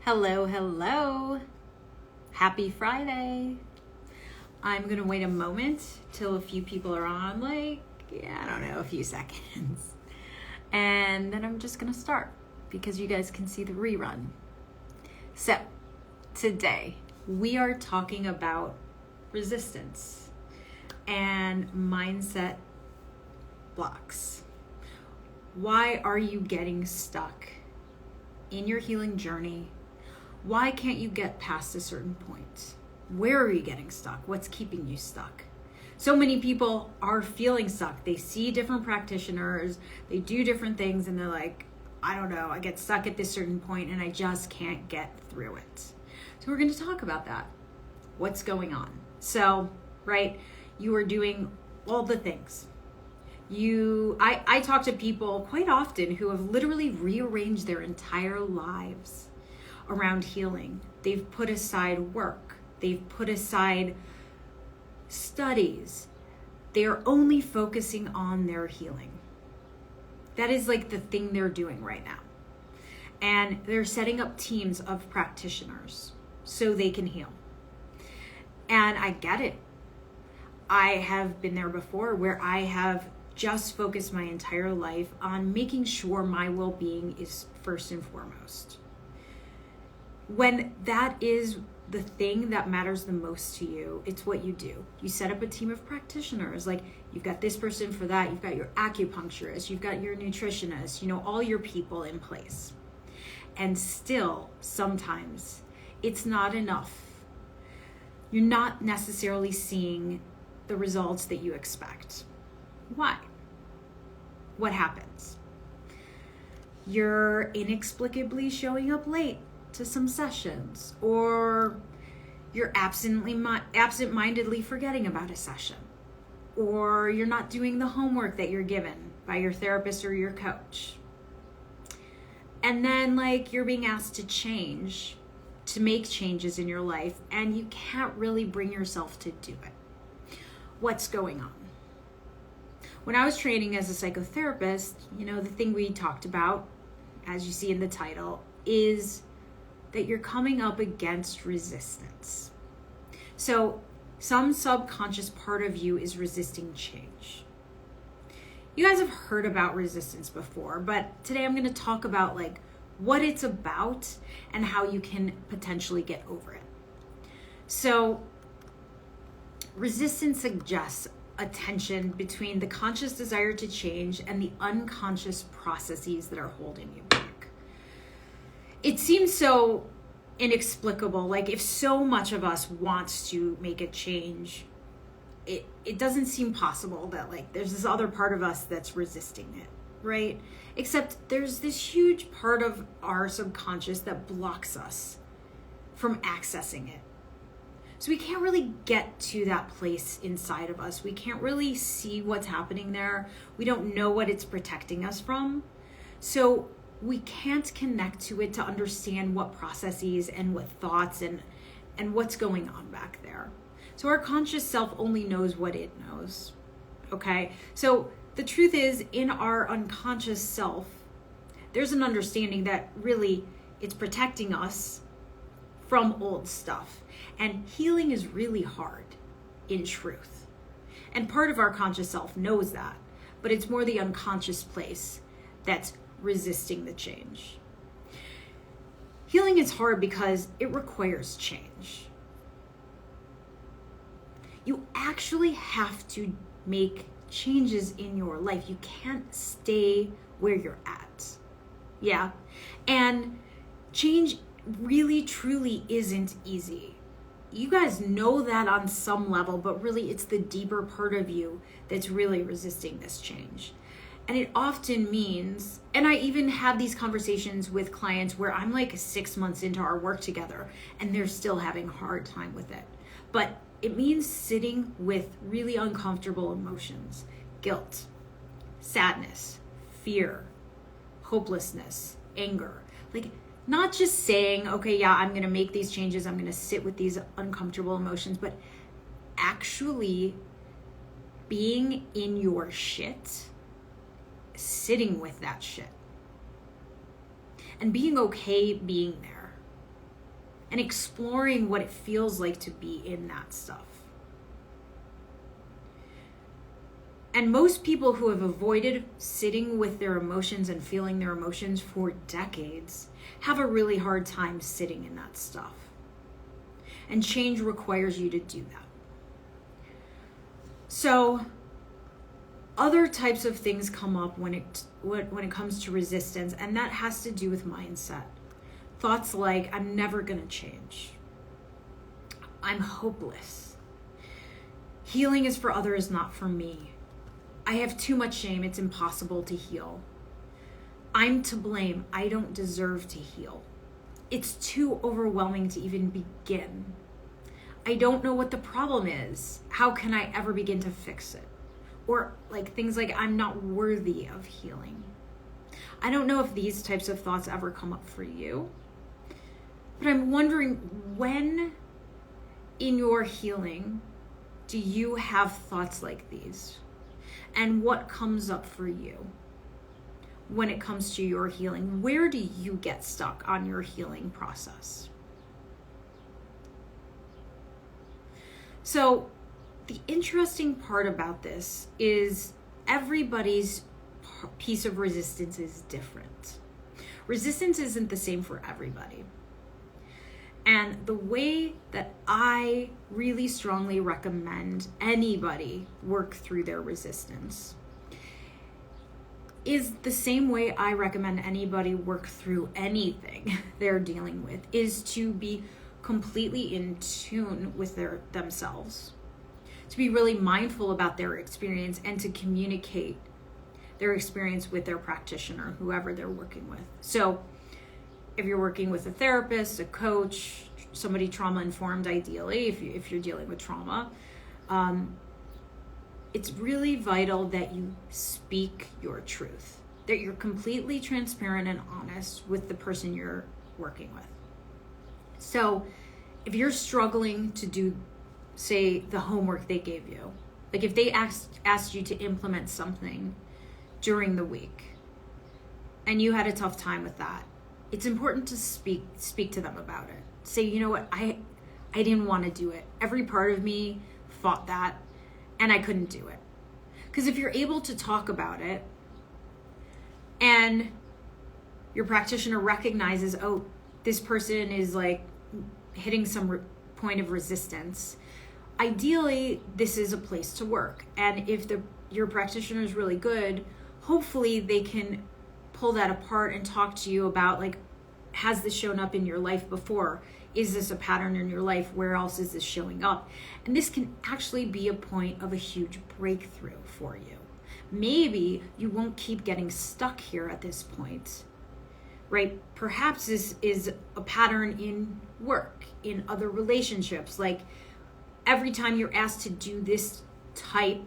Hello, hello. Happy Friday. I'm going to wait a moment till a few people are on, a few seconds. And then I'm just going to start because you guys can see the rerun. So, today we are talking about resistance and mindset blocks. Why are you getting stuck in your healing journey? Why can't you get past a certain point? Where are you getting stuck? What's keeping you stuck? So many people are feeling stuck. They see different practitioners, they do different things, and they're like, I don't know, I get stuck at this certain point and I just can't get through it. So we're going to talk about that. What's going on? So, right, you are doing all the things. I talk to people quite often who have literally rearranged their entire lives around healing. They've put aside work. They've put aside studies. They're only focusing on their healing. That is like the thing they're doing right now. And they're setting up teams of practitioners so they can heal. And I get it. I have been there before where I have just focused my entire life on making sure my well-being is first and foremost. When that is the thing that matters the most to you, it's what you do. You set up a team of practitioners. Like, you've got this person for that. You've got your acupuncturist. You've got your nutritionist. All your people in place. And still, sometimes, it's not enough. You're not necessarily seeing the results that you expect. Why? What happens? You're inexplicably showing up late to some sessions, or you're absent-mindedly forgetting about a session, or you're not doing the homework that you're given by your therapist or your coach. And then you're being asked to make changes in your life, and you can't really bring yourself to do it. What's going on? When I was training as a psychotherapist, the thing we talked about, as you see in the title, is that you're coming up against resistance. So some subconscious part of you is resisting change. You guys have heard about resistance before, but today I'm going to talk about what it's about and how you can potentially get over it. So resistance suggests a tension between the conscious desire to change and the unconscious processes that are holding you back. It seems so inexplicable. If so much of us wants to make a change, it doesn't seem possible that there's this other part of us that's resisting it, right? Except there's this huge part of our subconscious that blocks us from accessing it. So we can't really get to that place inside of us. We can't really see what's happening there. We don't know what it's protecting us from. So we can't connect to it to understand what processes and what thoughts and what's going on back there. So our conscious self only knows what it knows, okay? So the truth is, in our unconscious self, there's an understanding that really it's protecting us from old stuff. And healing is really hard, in truth. And part of our conscious self knows that, but it's more the unconscious place that's resisting the change. Healing is hard because it requires change. You actually have to make changes in your life. You can't stay where you're at. Yeah. And change really, truly isn't easy. You guys know that on some level, but really it's the deeper part of you that's really resisting this change. And it often means, and I even have these conversations with clients where I'm 6 months into our work together and they're still having a hard time with it. But it means sitting with really uncomfortable emotions, guilt, sadness, fear, hopelessness, anger. Not just saying, okay, yeah, I'm going to make these changes, I'm going to sit with these uncomfortable emotions, but actually being in your shit, sitting with that shit, and being okay being there. and exploring what it feels like to be in that stuff. And most people who have avoided sitting with their emotions and feeling their emotions for decades have a really hard time sitting in that stuff. And change requires you to do that. So other types of things come up when it comes to resistance, and that has to do with mindset. Thoughts like, I'm never going to change. I'm hopeless. Healing is for others, not for me. I have too much shame. It's impossible to heal. I'm to blame. I don't deserve to heal. It's too overwhelming to even begin. I don't know what the problem is. How can I ever begin to fix it? Or like things like, I'm not worthy of healing. I don't know if these types of thoughts ever come up for you, but I'm wondering, when in your healing do you have thoughts like these? And what comes up for you when it comes to your healing? Where do you get stuck on your healing process? So the interesting part about this is everybody's piece of resistance is different. Resistance isn't the same for everybody. And the way that I really strongly recommend anybody work through their resistance is the same way I recommend anybody work through anything they're dealing with, is to be completely in tune with themselves, to be really mindful about their experience, and to communicate their experience with their practitioner, whoever they're working with. So if you're working with a therapist, a coach, somebody trauma-informed, ideally, if you're dealing with trauma, it's really vital that you speak your truth, that you're completely transparent and honest with the person you're working with. So if you're struggling to do, say, the homework they gave you, like if they asked you to implement something during the week and you had a tough time with that, it's important to speak to them about it. Say, you know what, I didn't want to do it. Every part of me fought that and I couldn't do it. Because if you're able to talk about it and your practitioner recognizes, oh, this person is like hitting some point of resistance, ideally this is a place to work. And if your practitioner is really good, hopefully they can pull that apart and talk to you about, like, has this shown up in your life before? Is this a pattern in your life? Where else is this showing up? And this can actually be a point of a huge breakthrough for you. Maybe you won't keep getting stuck here at this point, right? Perhaps this is a pattern in work, in other relationships. Like every time you're asked to do this type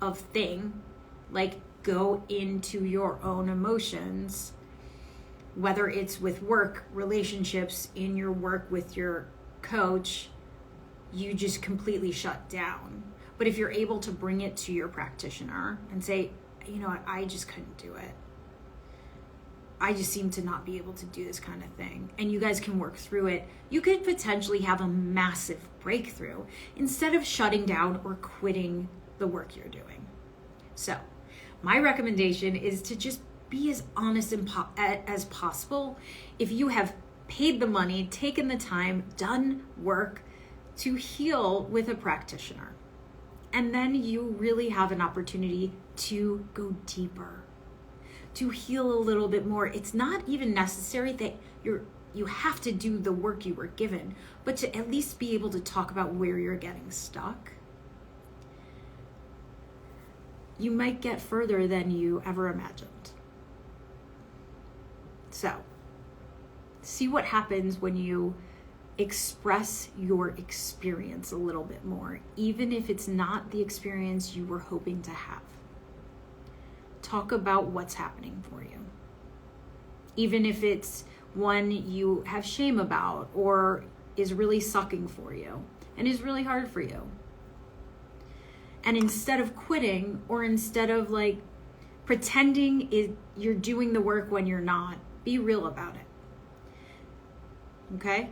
of thing, like go into your own emotions, whether it's with work, relationships, in your work with your coach, you just completely shut down. But if you're able to bring it to your practitioner and say, you know what, I just couldn't do it. I just seem to not be able to do this kind of thing. And you guys can work through it. You could potentially have a massive breakthrough instead of shutting down or quitting the work you're doing. So my recommendation is to just be as honest as possible. If you have paid the money, taken the time, done work to heal with a practitioner, and then you really have an opportunity to go deeper, to heal a little bit more. It's not even necessary that you have to do the work you were given, but to at least be able to talk about where you're getting stuck. You might get further than you ever imagined. So, see what happens when you express your experience a little bit more, even if it's not the experience you were hoping to have. Talk about what's happening for you. Even if it's one you have shame about or is really sucking for you and is really hard for you. And instead of quitting, or instead of like pretending you're doing the work when you're not, be real about it. Okay?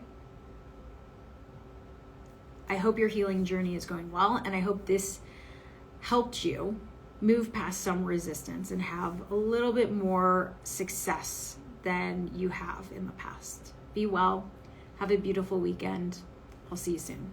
I hope your healing journey is going well, and I hope this helped you move past some resistance and have a little bit more success than you have in the past. Be well. Have a beautiful weekend. I'll see you soon.